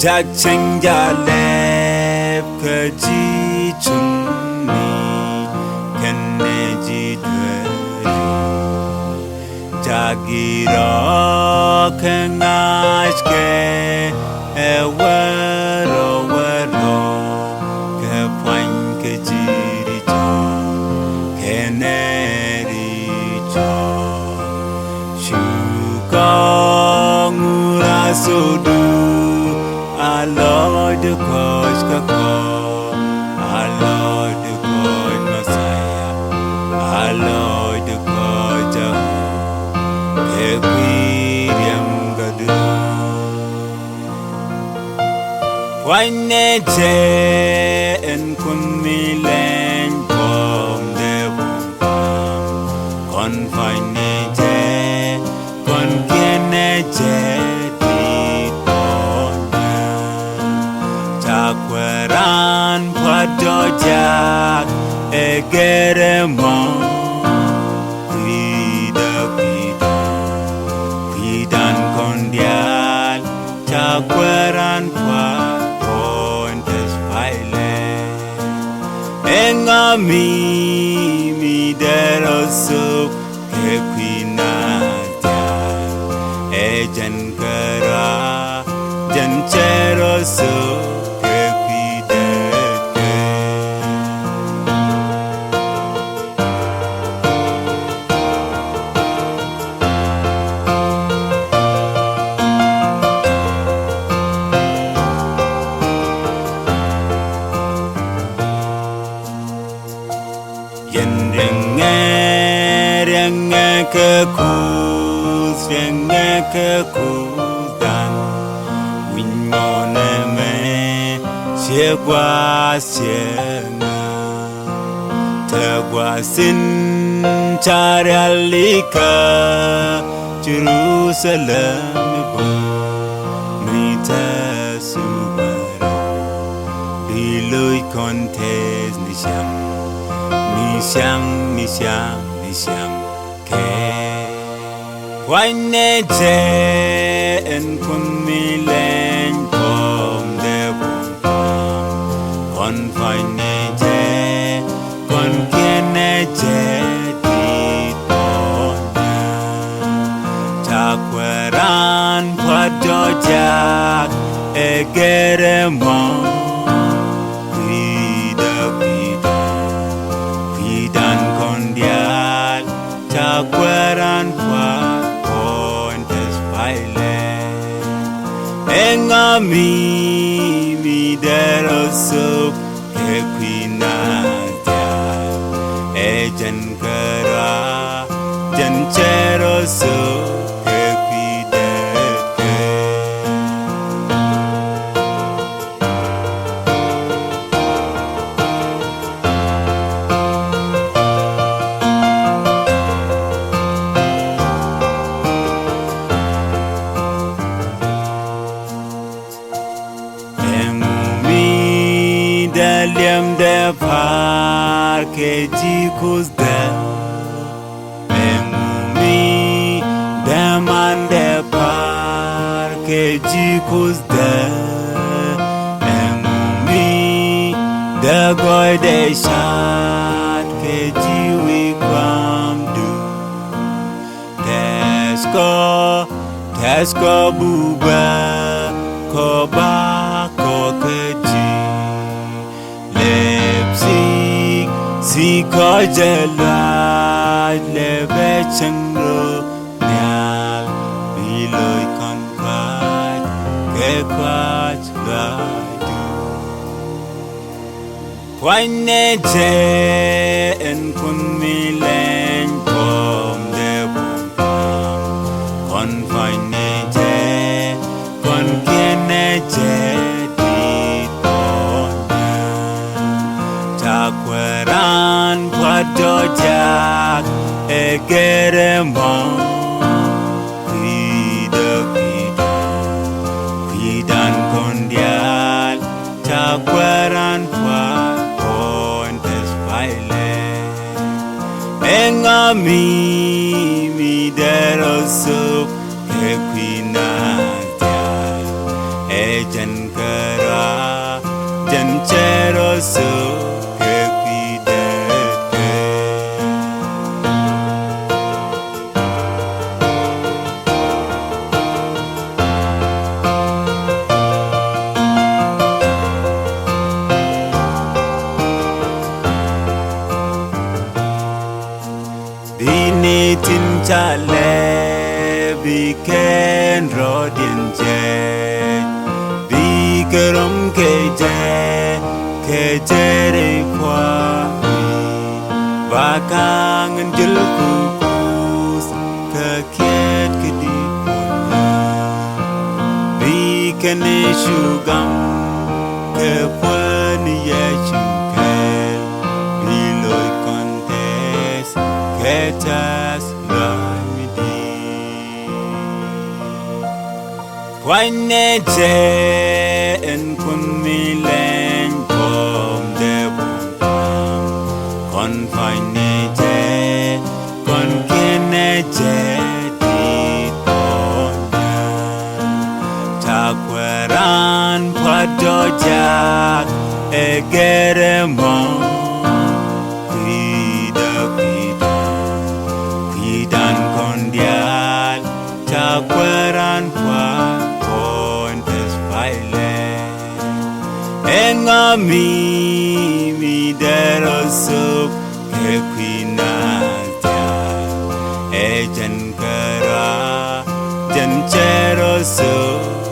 Chắc chắn gia lẹp cơ chi chung ni khen nê chi thuê Chắc ghi rõ khen ngài kê e wê rô kê phanh kê chi đi cho kê nê đi cho Chú có ngu ra sô đu I love the cause I love the cause Messiah I love the cause Equilibrium gadu Why ne je en kun mi len kom de bom kon fai ne je kon kien ne je Queran Padojak Egeremon Pidan Kondial Chaqueran Pontes Paile Engami Mi Derosup Kequinatia Ejankara Jancherosup Ke kus renge ke kudan win mone me xie qua xie nga te qua sin charalika Jerusalem bo mi te subero biloi contes ni siam Why ne je en kun mi len kom de bom kon fai ne je kon kien ne je di ton Chaqueran Padojak Egeremon Pidan Kondial Chaqueran Pontes Paile Engami Mi Derosup Equinatia Ejankara Jancherosup Liam de par ke jikus de Memumi de man de par ke jikus de Memumi de goy de shat ke jiwi kwam du Tesko buba ko ba ko ke Si ko jalad lebe changro nyal biloi kon kwat ke kwat gadu Why ne je en kun mi len kom de bom kon fai ne je kon kien ne je Chaqueran Padojak Egeremon Pidan Kondial Chaqueran Pontes Paile Engami Mi Derosup Equinatia Ejankara chale biken rodin je bikerom keje re kwa bakang jul kukus kakiet kedi bikene shugam kepon ye chungkel biloy kontes ketas lamidi Wane je en kun milen kom de bum kon fine je kon kene je di tonya takweran padojak egere mo Pidan kondial takweran pa kontes baile engami mi derosup ke kwinaja ejen kara jen cherosup